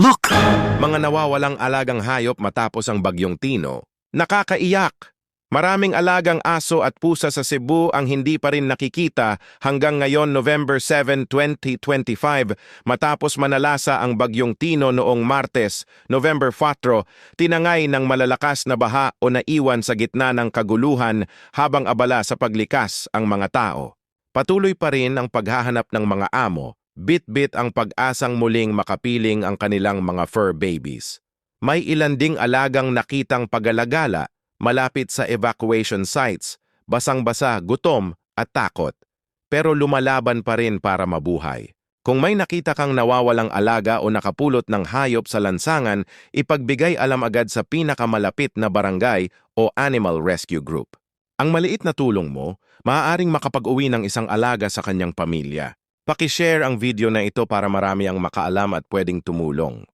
Look! Mga nawawalang alagang hayop matapos ang bagyong Tino. Nakakaiyak! Maraming alagang aso at pusa sa Cebu ang hindi pa rin nakikita hanggang ngayon November 7, 2025 matapos manalasa ang bagyong Tino noong Martes, November 4, tinangay ng malalakas na baha o naiwan sa gitna ng kaguluhan habang abala sa paglikas ang mga tao. Patuloy pa rin ang paghahanap ng mga amo, bit-bit ang pag-asang muling makapiling ang kanilang mga fur babies. May ilan ding alagang nakitang pagalagala malapit sa evacuation sites, basang-basa, gutom at takot. Pero lumalaban pa rin para mabuhay. Kung may nakita kang nawawalang alaga o nakapulot ng hayop sa lansangan, ipagbigay alam agad sa pinakamalapit na barangay o animal rescue group. Ang maliit na tulong mo, maaaring makapag-uwi ng isang alaga sa kanyang pamilya. Paki-share ang video na ito para marami ang makaalam at pwedeng tumulong.